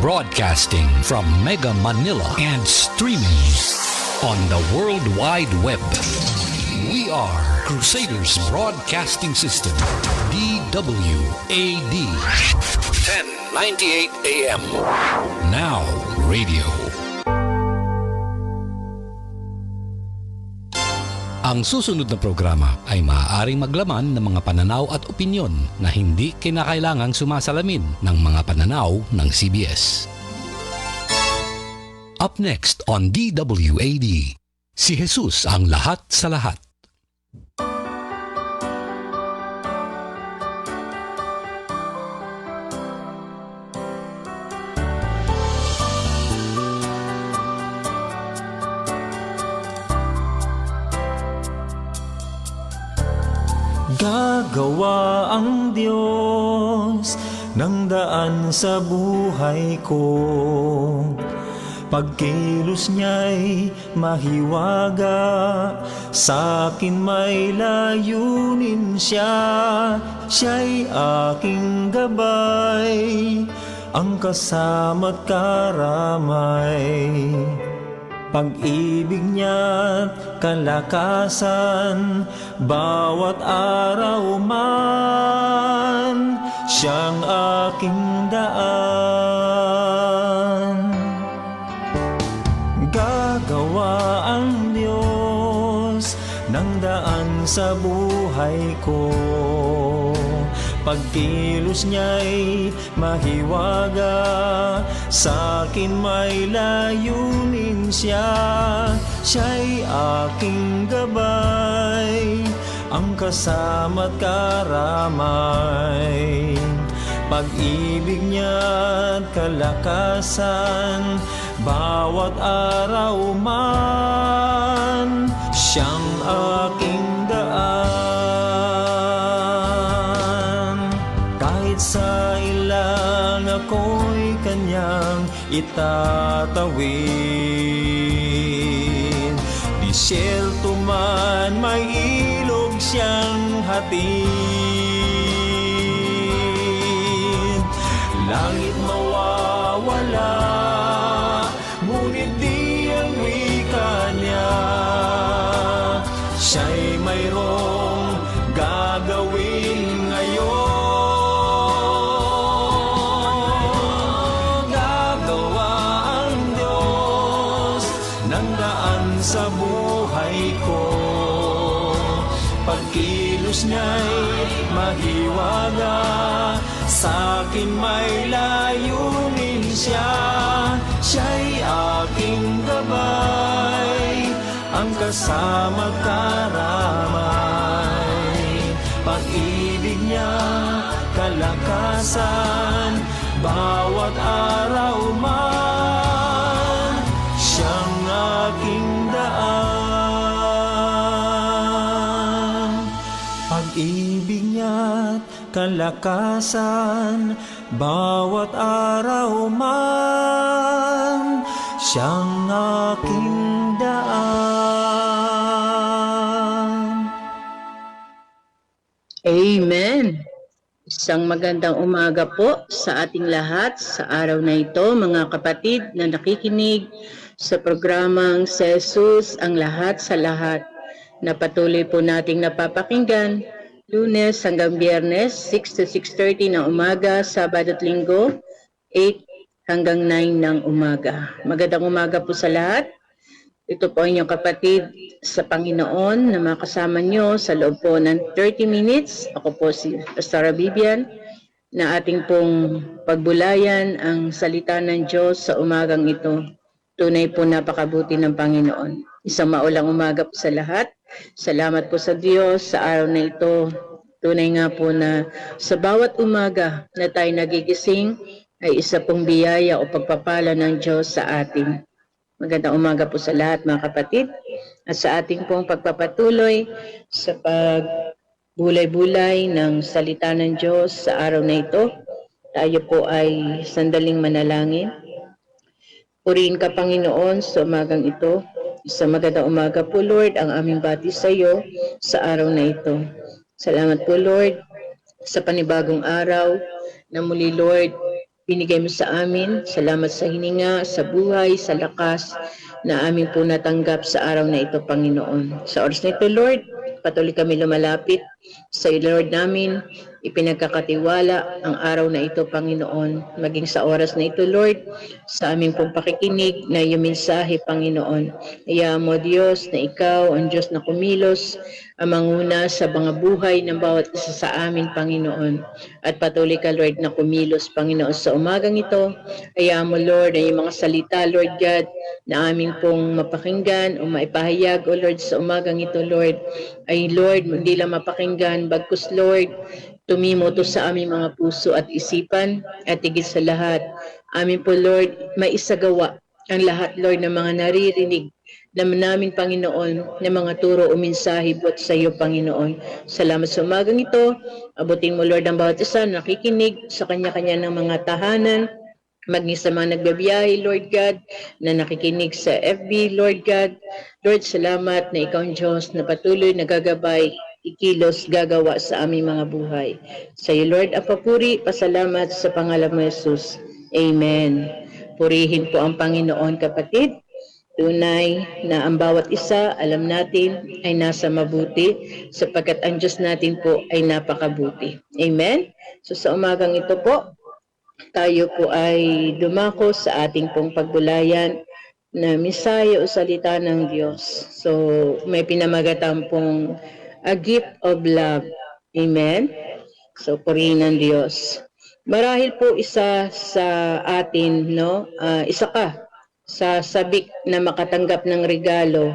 Broadcasting from Mega Manila and streaming on the World Wide Web. We are Crusaders Broadcasting System, DWAD. 1098 AM. Now Radio. Ang susunod na programa ay maaaring maglaman ng mga pananaw at opinyon na hindi kinakailangang sumasalamin ng mga pananaw ng CBS. Up next on DWAD, si Jesus ang lahat sa lahat. Gagawa ang Diyos ng daan sa buhay ko. Pagkilos niya'y mahiwaga, sa'kin may layunin siya. Siya'y aking gabay, ang kasama't karamay. Pag-ibig niya't kalakasan, bawat araw man, siyang aking daan. Gagawa ang Diyos ng daan sa buhay ko. Pagkilos niya'y mahiwaga, sa'kin may layunin siya. Siya'y aking gabay, ang kasama't karamay. Pag-ibig niya't kalakasan, bawat araw man, siyang aking daan. Sa ilang ako'y kanyang itatawid. Disyerto man may ilog siyang hatid. Langit mawawala, ngunit di ang wika niya. Siya'y mayroong gagawin ngayon. Sa buhay ko, pagkilos niya'y mahiwaga, sa'kin may layunin siya. Siya'y aking gabay, ang kasama't karamay. Pag-ibig niya kalakasan, bawat araw man, siyang aking daan. Pag-ibig niya't kalakasan, bawat araw man, siyang aking daan. Amen. Isang magandang umaga po sa ating lahat sa araw na ito, mga kapatid na nakikinig sa programang Si Jesus ang lahat sa lahat, na patuloy po nating napapakinggan Lunes hanggang Biyernes, 6 to 6:30 ng umaga, Sabado at Linggo, 8 hanggang 9 ng umaga. Magandang umaga po sa lahat. Ito po ang inyong kapatid sa Panginoon na makasama nyo sa loob po ng 30 minutes. Ako po si Pastora Bibian, na ating pong pagbulayan ang salita ng Diyos sa umagang ito. Tunay po napakabuti ng Panginoon. Isang maulang umaga po sa lahat. Salamat po sa Diyos sa araw na ito. Tunay nga po na sa bawat umaga na tayo nagigising ay isa pong biyaya o pagpapala ng Diyos sa atin. Magandang umaga po sa lahat, mga kapatid. At sa ating pong pagpapatuloy sa pagbulay-bulay ng salita ng Diyos sa araw na ito, tayo po ay sandaling manalangin. Purihin ka, Panginoon, sa umagang ito. Sa magandang umaga po, Lord, ang aming bati sa iyo sa araw na ito. Salamat po, Lord, sa panibagong araw na muli, Lord, binigay mo sa amin. Salamat sa hininga, sa buhay, sa lakas na amin po natanggap sa araw na ito, Panginoon. Sa oras na ito, Lord, patuloy kami lumalapit sa iyo, Lord namin. Ipinagkakatiwala ang araw na ito, Panginoon. Maging sa oras na ito, Lord, sa aming pong pakikinig na iyong mensahe, Panginoon. Iya mo, Diyos, na ikaw, ang Diyos na kumilos, ang manguna sa mga buhay ng bawat isa sa amin, Panginoon. At patuloy ka, Lord, na kumilos, Panginoon, sa umagang ito. Iya mo, Lord, na yung mga salita, Lord God, na amin pong mapakinggan o maipahayag, O Lord, sa umagang ito, Lord, ay Lord, hindi lang mapakinggan, bagkus, Lord, tumimo to sa aming mga puso at isipan at higit sa lahat. Amin po, Lord, maisagawa ang lahat, Lord, ng mga naririnig namin, Panginoon, ng mga turo o mensahe buot sa iyo, Panginoon. Salamat sa umagang ito. Abutin mo, Lord, ang bawat isa na nakikinig sa kanya-kanya ng mga tahanan, maging sa mga nagbabiyahe, Lord God, na nakikinig sa FB, Lord God. Lord, salamat na ikaw ang Diyos na patuloy nagagabay, ikilos, gagawa sa aming mga buhay. Sa iyo, Lord, ang papuri, pasalamat sa pangalan mo, Jesus. Amen. Purihin po ang Panginoon, kapatid. Tunay na ang bawat isa, alam natin, ay nasa mabuti sapagkat ang Diyos natin po ay napakabuti. Amen? So sa umagang ito po, tayo po ay dumako sa ating pong pagbulayan na misaya o salita ng Diyos. So may pinamagatan pong a gift of love. Amen? So purihin ng Diyos. Marahil po isa sa atin, no? Isa ka sa sabik na makatanggap ng regalo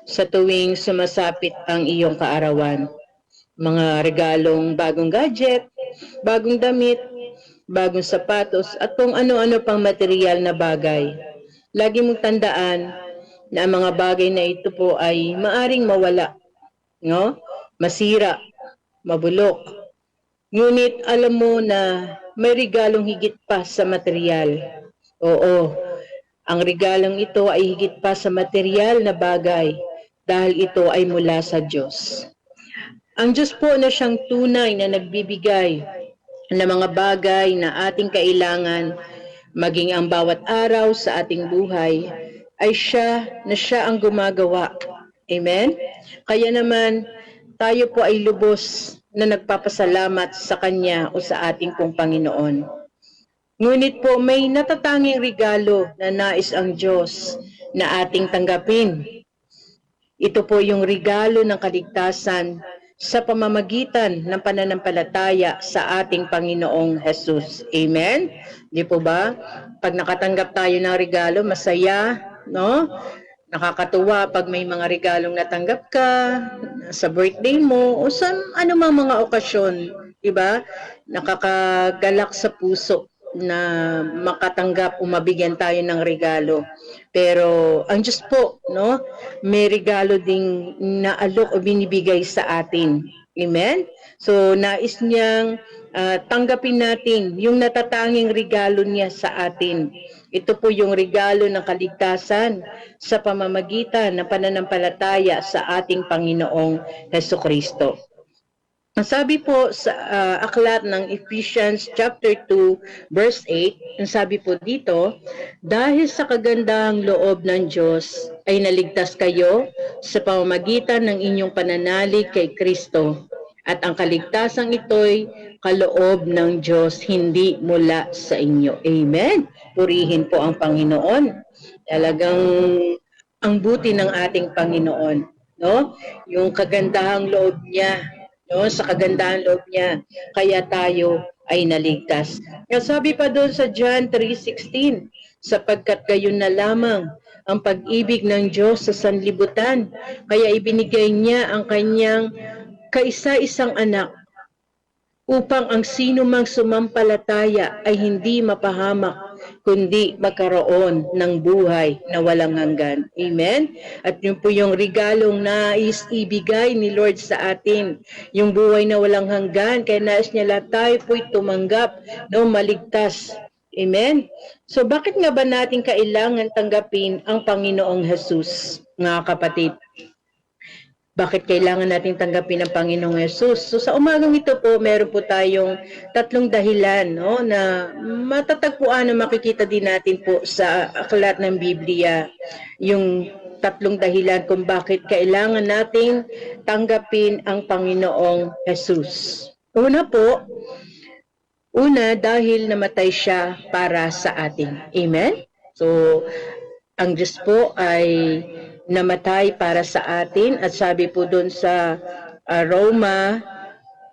sa tuwing sumasapit ang iyong kaarawan. Mga regalong bagong gadget, bagong damit, bagong sapatos, at kung ano-ano pang material na bagay. Lagi mong tandaan na ang mga bagay na ito po ay maaring mawala, no? Masira, mabulok. Ngunit alam mo na may regalong higit pa sa material. Oo, ang regalong ito ay higit pa sa material na bagay dahil ito ay mula sa Diyos. Ang Diyos po na siyang tunay na nagbibigay ng mga bagay na ating kailangan, maging ang bawat araw sa ating buhay, ay siya ang gumagawa. Amen? Kaya naman, tayo po ay lubos na nagpapasalamat sa Kanya o sa ating pong Panginoon. Ngunit po may natatanging regalo na nais ang Diyos na ating tanggapin. Ito po yung regalo ng kaligtasan sa pamamagitan ng pananampalataya sa ating Panginoong Jesus. Amen? Di po ba? Pag nakatanggap tayo ng regalo, masaya, no? Nakakatuwa pag may mga regalong natanggap ka sa birthday mo o sa anumang mga okasyon, di ba? Nakakagalak sa puso na makatanggap o mabigyan tayo ng regalo. Pero ang Diyos po, no, may regalo ding naalok o binibigay sa atin. Amen? So nais niyang tanggapin natin yung natatanging regalo niya sa atin. Ito po yung regalo ng kaligtasan sa pamamagitan ng pananampalataya sa ating Panginoong Hesukristo. Ang sabi po sa aklat ng Ephesians chapter 2 verse 8, ang sabi po dito, dahil sa kagandahang loob ng Diyos ay naligtas kayo sa pamamagitan ng inyong pananalig kay Kristo. At ang kaligtasang ito'y kaloob ng Diyos, hindi mula sa inyo. Amen. Purihin po ang Panginoon. Talagang ang buti ng ating Panginoon, no? Yung kagandahang loob niya, no, sa kagandahan loob niya, kaya tayo ay naligtas. Kaya sabi pa doon sa John 3:16, sapagkat gayon na lamang ang pag-ibig ng Diyos sa sanlibutan, kaya ibinigay niya ang kanyang kaisa-isang anak upang ang sino mang sumampalataya ay hindi mapahamak, kundi magkaroon ng buhay na walang hanggan. Amen? At yun po yung regalong nais ibigay ni Lord sa atin, yung buhay na walang hanggan, kaya nais niya lahat tayo po'y tumanggap, no, maligtas. Amen? So bakit nga ba natin kailangan tanggapin ang Panginoong Jesus, mga kapatid? Bakit kailangan nating tanggapin ang Panginoong Yesus? So sa umagang ito po, meron po tayong tatlong dahilan, no, na matatagpuan na makikita din natin po sa aklat ng Biblia. Yung tatlong dahilan kung bakit kailangan nating tanggapin ang Panginoong Yesus. Una, dahil namatay siya para sa atin. Amen? So, ang Diyos po ay namatay para sa atin at sabi po doon sa Roma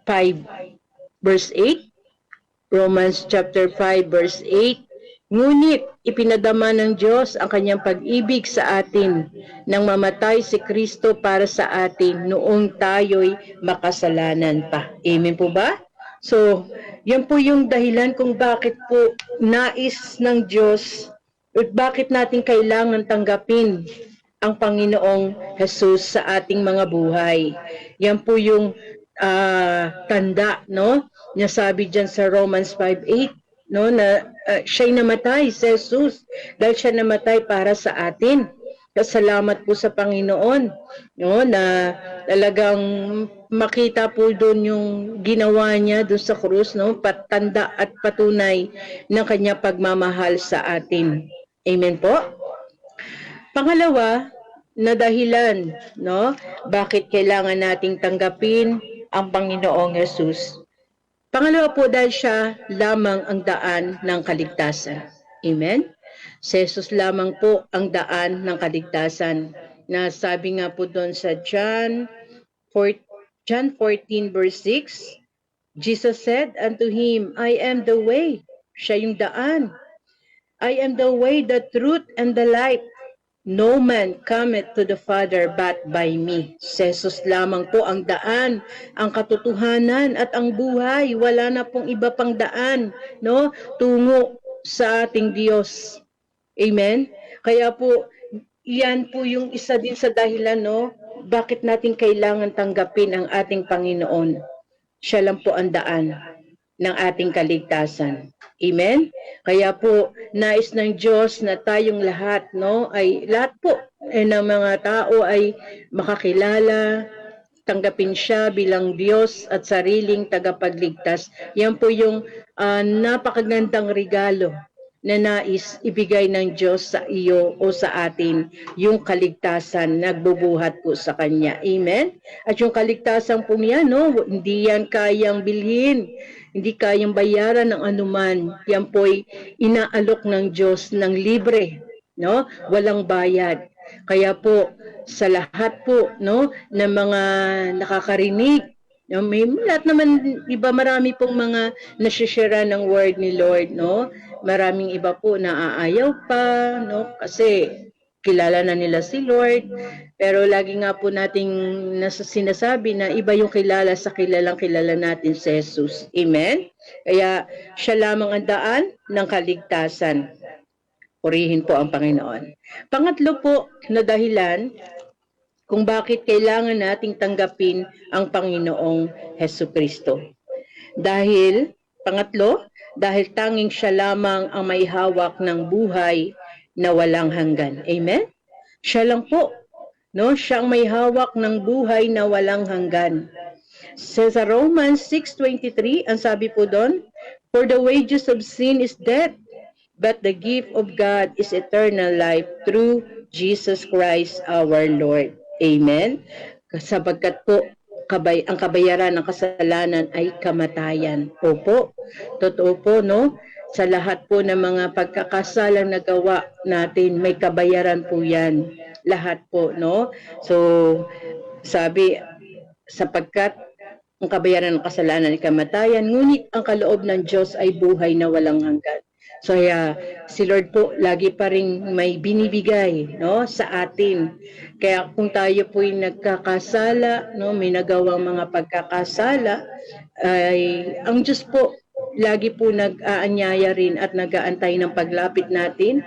5 verse 8, Romans chapter 5 verse 8, ngunit ipinadama ng Diyos ang kanyang pag-ibig sa atin nang mamatay si Kristo para sa atin noong tayo'y makasalanan pa. Amen po ba? So, yan po yung dahilan kung bakit po nais ng Diyos at bakit natin kailangan tanggapin ang Panginoong Jesus sa ating mga buhay. Yan po yung tanda, no? Niya sabi diyan sa Romans 5:8, no, na siya'y namatay, si Jesus, dahil siya namatay para sa atin. Salamat po sa Panginoon, no, na talagang makita po doon yung ginawa niya doon sa krus, no, patanda at patunay ng kanya pagmamahal sa atin. Amen po. Pangalawa na dahilan, no, bakit kailangan nating tanggapin ang Panginoong Yesus. Pangalawa po, dahil siya lamang ang daan ng kaligtasan. Amen? Si Jesus lamang po ang daan ng kaligtasan. Na sabi nga po doon sa John 14 verse 6, Jesus said unto him, I am the way. Siya yung daan. I am the way, the truth, and the life. No man cometh to the Father but by me. Jesus lamang po ang daan, ang katotohanan at ang buhay. Wala na pong iba pang daan, no, tungo sa ating Diyos. Amen? Kaya po, yan po yung isa din sa dahilan, no, bakit natin kailangan tanggapin ang ating Panginoon. Siya lang po ang daan ng ating kaligtasan. Amen? Kaya po, nais ng Diyos na tayong lahat, no, ay lahat po ng mga tao ay makakilala, tanggapin siya bilang Diyos at sariling tagapagligtas. Yan po yung napakagandang regalo na nais ibigay ng Diyos sa iyo o sa atin, yung kaligtasan, nagbubuhat po sa Kanya. Amen? At yung kaligtasan po yan, no, hindi yan kayang bilhin, hindi kayang bayaran ng anuman. Yan po'y inaalok ng Diyos ng libre, no? Walang bayad. Kaya po, sa lahat po, no, ng mga nakakarinig, no, may lahat naman, iba, marami pong mga nasishare ng word ni Lord, no? Maraming iba po na aayaw pa, no? Kasi kilala na nila si Lord, pero lagi nga po nating sinasabi na iba yung kilala sa kilalang kilala natin si Jesus. Amen? Kaya siya lamang ang daan ng kaligtasan. Purihin po ang Panginoon. Pangatlo po na dahilan kung bakit kailangan nating tanggapin ang Panginoong Hesukristo. Pangatlo, dahil tanging siya lamang ang may hawak ng buhay na walang hanggan. Amen? Siya lang po. No? Siya ang may hawak ng buhay na walang hanggan. Sa Romans 6:23, ang sabi po doon, for the wages of sin is death, but the gift of God is eternal life through Jesus Christ our Lord. Amen? Sapagkat po, ang kabayaran ng kasalanan ay kamatayan. Opo, totoo po, no? Sa lahat po ng mga pagkakasalang nagawa natin, may kabayaran po yan. Lahat po, no? So, sabi, sapagkat ang kabayaran ng kasalanan ay kamatayan, ngunit ang kaloob ng Diyos ay buhay na walang hanggan. So, si Lord po, lagi pa rin may binibigay, no, sa atin. Kaya kung tayo po'y nagkakasala, no, may nagawang mga pagkakasala, ay ang Diyos po, lagi po nag-aanyaya rin at nag-aantay ng paglapit natin.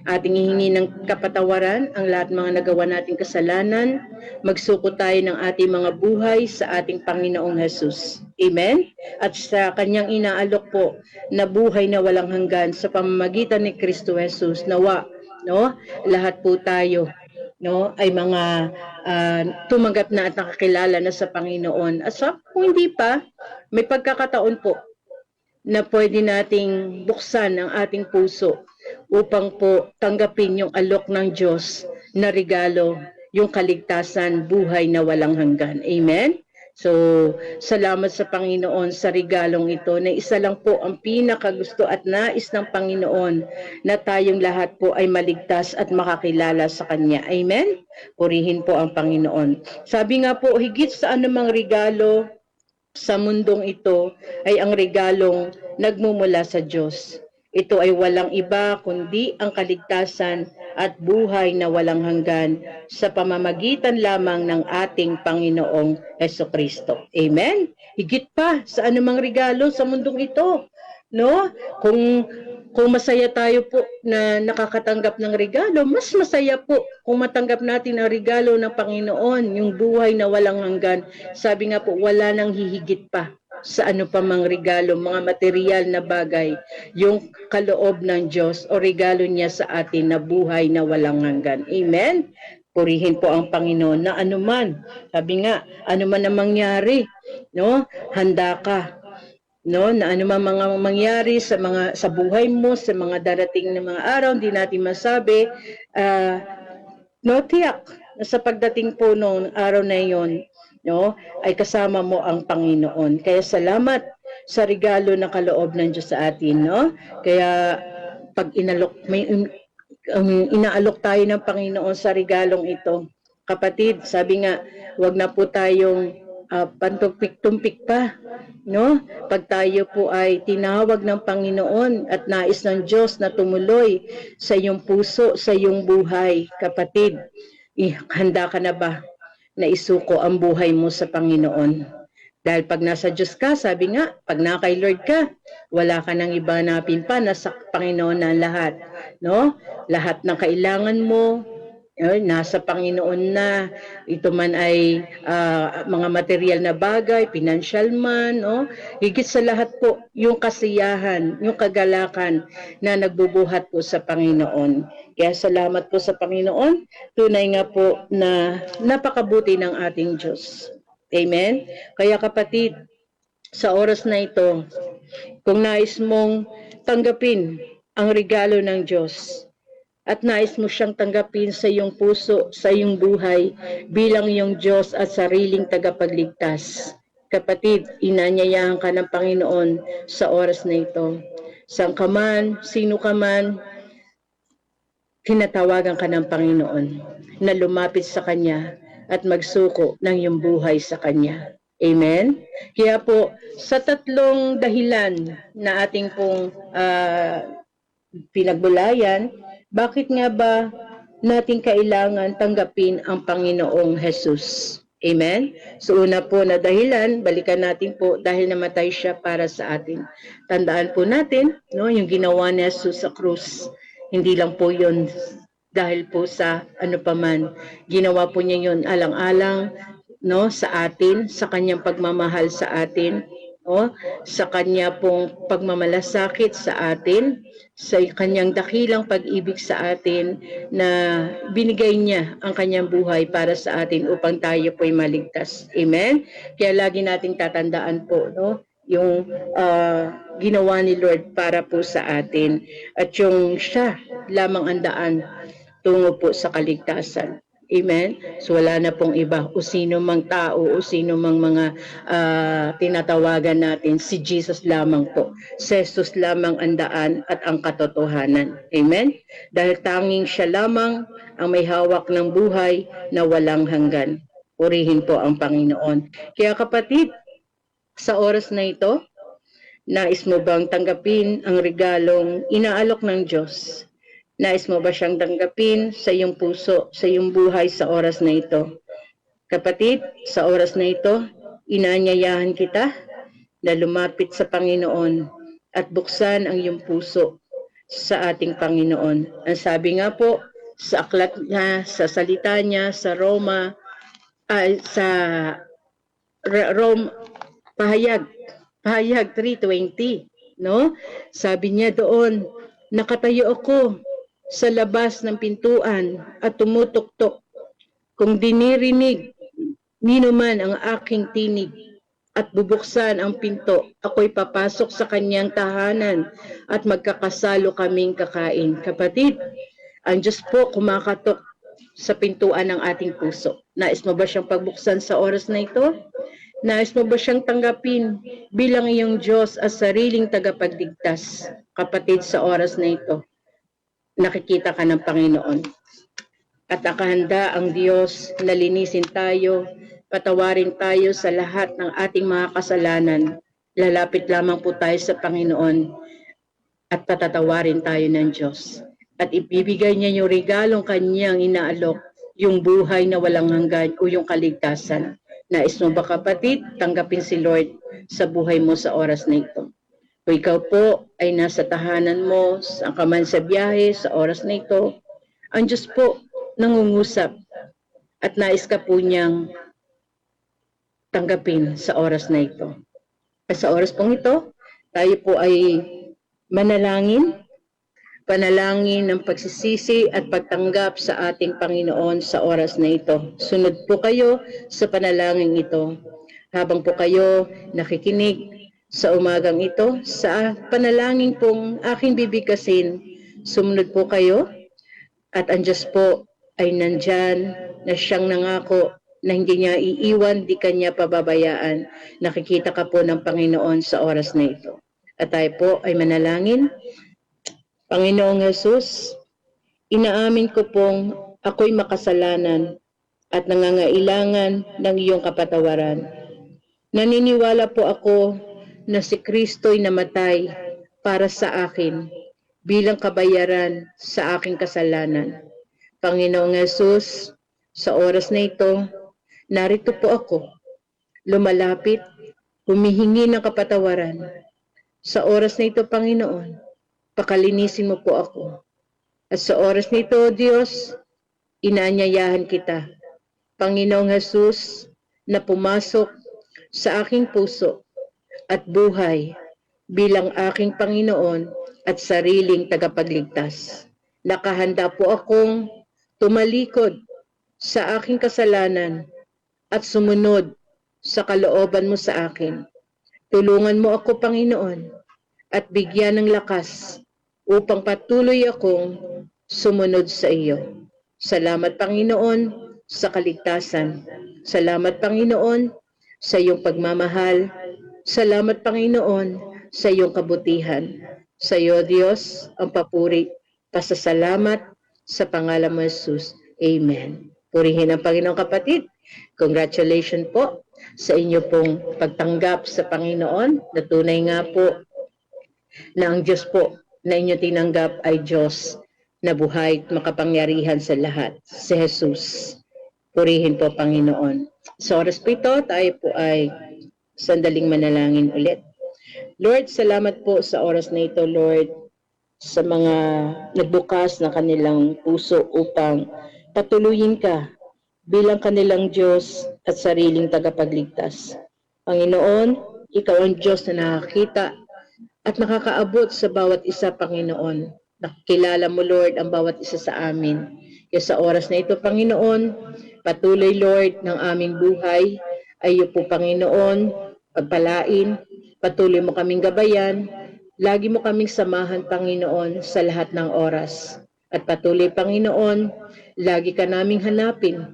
Ating hihingi ng kapatawaran ang lahat mga nagawa nating kasalanan. Magsuko tayo ng ating mga buhay sa ating Panginoong Jesus. Amen? At sa kanyang inaalok po na buhay na walang hanggan sa pamamagitan ni Kristo Jesus, nawa, no, lahat po tayo no, ay mga tumanggap na at nakakilala na sa Panginoon. At kung hindi pa, may pagkakataon po na pwede nating buksan ang ating puso upang po tanggapin yung alok ng Diyos na regalo, yung kaligtasan, buhay na walang hanggan. Amen? So, salamat sa Panginoon sa regalong ito na isa lang po ang pinakagusto at nais ng Panginoon na tayong lahat po ay maligtas at makakilala sa Kanya. Amen? Purihin po ang Panginoon. Sabi nga po, higit sa anumang regalo sa mundong ito ay ang regalong nagmumula sa Diyos. Ito ay walang iba kundi ang kaligtasan at buhay na walang hanggan sa pamamagitan lamang ng ating Panginoong Hesukristo. Amen? Higit pa sa anumang regalo sa mundong ito. No? Kung masaya tayo po na nakakatanggap ng regalo, mas masaya po kung matanggap natin ang regalo ng Panginoon, yung buhay na walang hanggan. Sabi nga po, wala nang hihigit pa sa ano pa mang regalo, mga material na bagay, yung kaloob ng Diyos o regalo niya sa atin na buhay na walang hanggan. Amen? Purihin po ang Panginoon na anuman. Sabi nga, anuman ang mangyari, no? Handa ka. No, na ano man mga mangyari sa buhay mo, sa mga darating na mga araw, hindi natin masabi, no, tiyak na sa pagdating po noong araw na iyon, no, ay kasama mo ang Panginoon. Kaya salamat sa regalo na kaloob ng Diyos sa atin, no? Kaya pag inaalok tayo ng Panginoon sa regalong ito, kapatid, sabi nga, wag na po tayong pantumpik-tumpik pa, no? Pag tayo po ay tinawag ng Panginoon at nais ng Diyos na tumuloy sa iyong puso, sa iyong buhay, kapatid, handa ka na ba na isuko ang buhay mo sa Panginoon? Dahil pag nasa Diyos ka, sabi nga, pag kay Lord ka, wala ka nang iba hanapin pa, nasa Panginoon na lahat, no? Lahat ng kailangan mo, nasa Panginoon na. Ito man ay mga material na bagay, financial man, no? Higit sa lahat po, yung kasiyahan, yung kagalakan na nagbubuhat po sa Panginoon. Kaya salamat po sa Panginoon. Tunay nga po na napakabuti ng ating Diyos. Amen? Kaya kapatid, sa oras na ito, kung nais mong tanggapin ang regalo ng Diyos, at nais mo siyang tanggapin sa iyong puso, sa iyong buhay, bilang iyong Diyos at sariling tagapagligtas. Kapatid, inanyayahan ka ng Panginoon sa oras na ito. Saan ka man, sino ka man, tinatawagan ka ng Panginoon na lumapit sa Kanya at magsuko ng iyong buhay sa Kanya. Amen? Kaya po, sa tatlong dahilan na ating pong pinagbulayan, bakit nga ba natin kailangan tanggapin ang Panginoong Jesus? Amen? So una po na dahilan, balikan natin po dahil namatay siya para sa atin. Tandaan po natin, no, yung ginawa ni Jesus sa krus. Hindi lang po yun dahil po sa ano paman. Ginawa po niya yun alang-alang, no, sa atin, sa kanyang pagmamahal sa atin, sa kanya pong pagmamalasakit sa atin, sa kanyang dakilang pag-ibig sa atin na binigay niya ang kanyang buhay para sa atin upang tayo po'y maligtas. Amen? Kaya lagi nating tatandaan po, no, yung ginawa ni Lord para po sa atin at yung siya lamang ang daan tungo po sa kaligtasan. Amen? So wala na pong iba o sino mang tao o sino mang mga tinatawagan natin, si Jesus lamang po. Si Jesus lamang ang daan at ang katotohanan. Amen? Dahil tanging siya lamang ang may hawak ng buhay na walang hanggan. Purihin po ang Panginoon. Kaya kapatid, sa oras na ito, nais mo bang tanggapin ang regalong inaalok ng Diyos? Nais mo ba siyang tanggapin sa iyong puso, sa iyong buhay sa oras na ito? Kapatid, sa oras na ito, inaanyayahan kita na lumapit sa Panginoon at buksan ang iyong puso sa ating Panginoon. Ang sabi nga po sa aklat niya, sa salita niya, sa Pahayag 3:20, no? Sabi niya doon, nakatayo ako sa labas ng pintuan at tumutuktok Kung dinirinig nino man ang aking tinig at bubuksan ang pinto, ako'y papasok sa kanyang tahanan at magkakasalo kaming kakain. Kapatid, ang Diyos po kumakatok sa pintuan ng ating puso. Nais mo ba siyang pagbuksan sa oras na ito? Nais mo ba siyang tanggapin bilang iyong Diyos at sariling tagapagligtas? Kapatid, sa oras na ito, nakikita ka ng Panginoon. At nakahanda ang Diyos na linisin tayo, patawarin tayo sa lahat ng ating mga kasalanan. Lalapit lamang po tayo sa Panginoon at patatawarin tayo ng Diyos. At ibibigay niya yung regalong kanyang inaalok, yung buhay na walang hanggan o yung kaligtasan. Nais mo ba kapatid, tanggapin si Lord sa buhay mo sa oras na ito? Kung ikaw po ay nasa tahanan mo, sa kaman sa biyahe, sa oras na ito, ang Diyos po nangungusap at nais ka po niyang tanggapin sa oras na ito. At sa oras pong ito, tayo po ay manalangin, panalangin ng pagsisisi at pagtanggap sa ating Panginoon sa oras na ito. Sunod po kayo sa panalangin ito. Habang po kayo nakikinig sa umagang ito, sa panalangin pong aking bibigkasin, sumunod po kayo at ang Diyos po ay nandyan na siyang nangako na hindi niya iiwan, di kanya pababayaan. Nakikita ka po ng Panginoon sa oras na ito. At tayo po ay manalangin. Panginoong Jesus, inaamin ko pong ako'y makasalanan at nangangailangan ng iyong kapatawaran. Naniniwala po ako na si Kristo'y namatay para sa akin bilang kabayaran sa aking kasalanan. Panginoong Jesus, sa oras na ito, narito po ako, lumalapit, humihingi ng kapatawaran. Sa oras na ito, Panginoon, pakalinisin mo po ako. At sa oras na ito, Diyos, inaanyayahan kita, Panginoong Jesus, na pumasok sa aking puso at buhay bilang aking Panginoon at sariling tagapagligtas. Nakahanda po akong tumalikod sa aking kasalanan at sumunod sa kalooban mo sa akin. Tulungan mo ako, Panginoon, at bigyan ng lakas upang patuloy akong sumunod sa iyo. Salamat, Panginoon, sa kaligtasan. Salamat, Panginoon, sa iyong pagmamahal. Salamat, Panginoon, sa iyong kabutihan. Sa iyo, Diyos, ang papuri, pasasalamat sa pangalan mo, Jesus. Amen. Purihin ang Panginoon, kapatid. Congratulations po sa inyo pong pagtanggap sa Panginoon. Na tunay nga po na ang Diyos po na inyo tinanggap ay Diyos na buhay at makapangyarihan sa lahat. Si Jesus. Purihin po, Panginoon. Sa oras po ito, tayo po ay sandaling manalangin ulit. Lord, salamat po sa oras na ito, Lord, sa mga nagbukas ng kanilang puso upang patuluyin ka bilang kanilang Diyos at sariling tagapagligtas. Panginoon, ikaw ang Diyos na nakakita at nakakaabot sa bawat isa, Panginoon. Nakikilala mo, Lord, ang bawat isa sa amin. Kaya sa oras na ito, Panginoon, patuloy, Lord, ng aming buhay ay iyo po, Panginoon, pagpalain, patuloy mo kaming gabayan, lagi mo kaming samahan, Panginoon, sa lahat ng oras. At patuloy, Panginoon, lagi ka naming hanapin,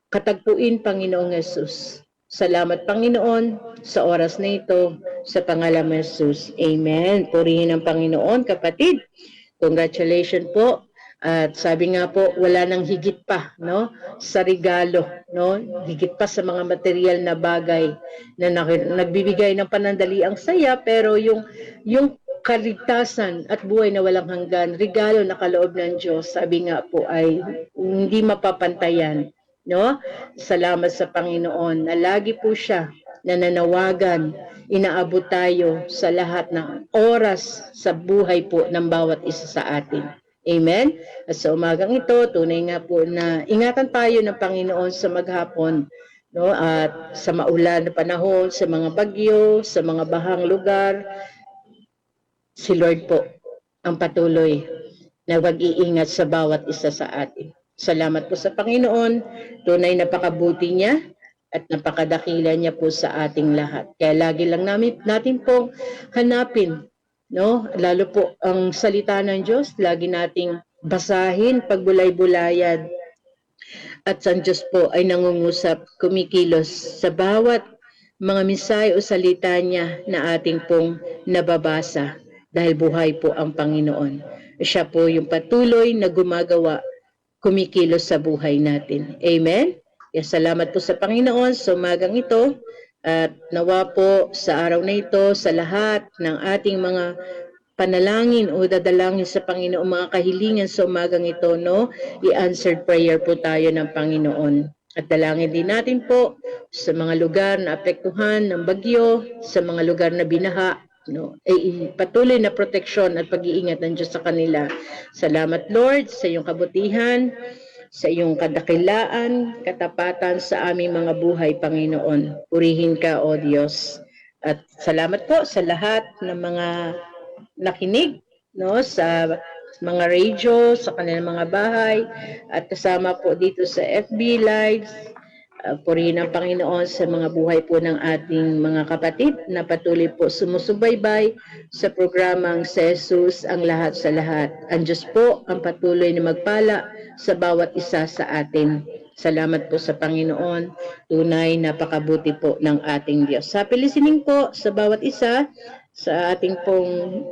katagpuin, Panginoong Jesus. Salamat, Panginoon, sa oras na ito, sa pangalan mo, Jesus. Amen. Purihin ang Panginoon, kapatid. Congratulations po. At sabi nga po, wala nang higit pa, no, sa regalo, no, higit pa sa mga material na bagay na nagbibigay ng panandaliang saya, pero yung kaligtasan at buhay na walang hanggan, regalo na kaloob ng Diyos, sabi nga po ay hindi mapapantayan, no? Salamat sa Panginoon na lagi po siya nananawagan, inaabot tayo sa lahat ng oras sa buhay po ng bawat isa sa atin. Amen? At sa umagang ito, tunay nga po na ingatan tayo ng Panginoon sa maghapon, no? At sa maulan na panahon, sa mga bagyo, sa mga bahang lugar, si Lord po ang patuloy na mag-iingat sa bawat isa sa atin. Salamat po sa Panginoon, tunay napakabuti niya at napakadakila niya po sa ating lahat. Kaya lagi lang natin pong hanapin, no? Lalo po ang salita ng Diyos, lagi nating basahin, pagbulay-bulayan. At ang Diyos po ay nangungusap, kumikilos sa bawat mga mensahe o salita niya na ating pong nababasa dahil buhay po ang Panginoon. Siya po yung patuloy na gumagawa, kumikilos sa buhay natin. Amen? Kaya salamat po sa Panginoon sa umagang ito at nawa po sa araw na ito sa lahat ng ating mga panalangin o dadalangin sa Panginoon, mga kahilingan sa umagang ito, no? I-answered prayer po tayo ng Panginoon. At dalangin din natin po sa mga lugar na apektuhan ng bagyo, sa mga lugar na binaha, no? Ay patuloy na proteksyon at pag-iingat ng Diyos sa kanila. Salamat Lord sa iyong kabutihan, sa iyong kadakilaan, katapatan sa aming mga buhay, Panginoon. Purihin ka, O Diyos. At salamat po sa lahat ng mga nakinig, no, sa mga radio, sa kanilang mga bahay, at kasama po dito sa FB Live. Purihin ang Panginoon sa mga buhay po ng ating mga kapatid na patuloy po sumusubaybay sa programang sa Jesus ang lahat sa lahat. Ang Diyos po ang patuloy na magpala sa bawat isa sa atin. Salamat po sa Panginoon. Tunay napakabuti po ng ating Diyos. Happy listening po sa bawat isa, sa ating pong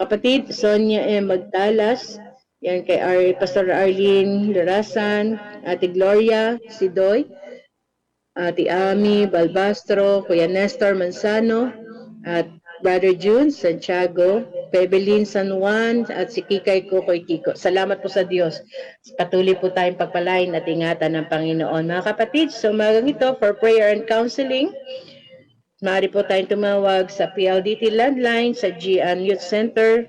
kapatid Sonia M. Magtalas, yan kay Pastor Arlene Larasan, Ate Gloria Sidoy, Ate Ami Balbastro, Kuya Nestor Manzano, at Brother June Santiago, Pebelin San Juan, at si Kikay Kukoy Kiko. Salamat po sa Diyos. Patuloy po tayong pagpalain at ingatan ng Panginoon. Mga kapatid, sa umagang ito for prayer and counseling, maaari po tayong tumawag sa PLDT landline, sa Gian Youth Center,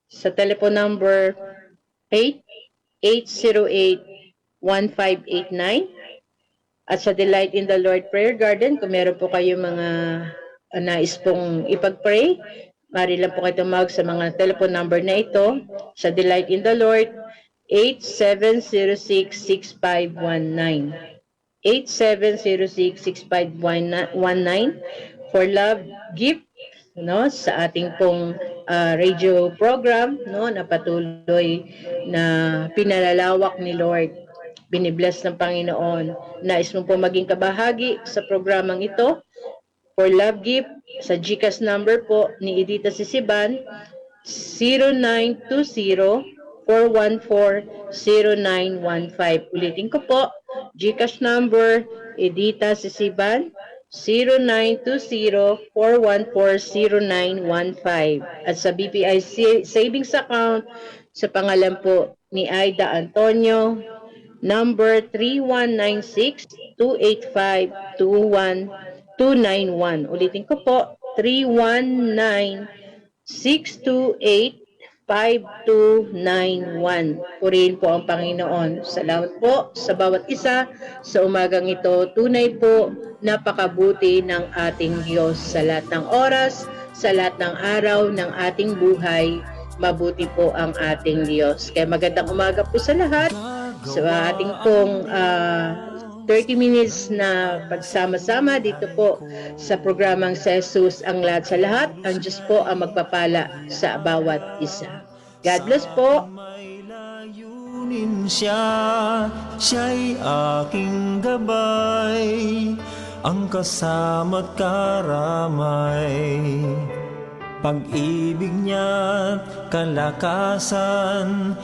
sa telephone number 808-1589, at sa Delight in the Lord Prayer Garden, kung meron po kayo mga nais pong ipag-pray, maaari lang po kayo tumawag sa mga telephone number na ito. Sa Delight in the Lord, 8706-6519. 8706-6519 for love gift, no, sa ating pong radio program, no, na patuloy na pinalalawak ni Lord, binibless ng Panginoon. Nais mo po maging kabahagi sa programang ito, for love gift, sa GCash number po ni Edita Sisiban, 0920-414-0915. Ulitin ko po, GCash number Edita Sisiban, 0920-414-0915. At sa BPI Savings Account, sa pangalan po ni Aida Antonio, number 3196-285-291. Ulitin ko po, 319-628-5291. Purihin po ang Panginoon. Salamat po sa bawat isa sa umagang ito. Tunay po, napakabuti ng ating Diyos sa lahat ng oras, sa lahat ng araw ng ating buhay. Mabuti po ang ating Diyos. Kaya magandang umaga po sa lahat. Sa ating pong 30 minutes na pagsama-sama dito po sa programang sa Jesus ang lahat sa lahat. Ang Diyos po ang magpapala sa bawat isa. God bless po. Siya'y aking gabay, ang kasama't karamay. Pag-ibig niya't kalakasan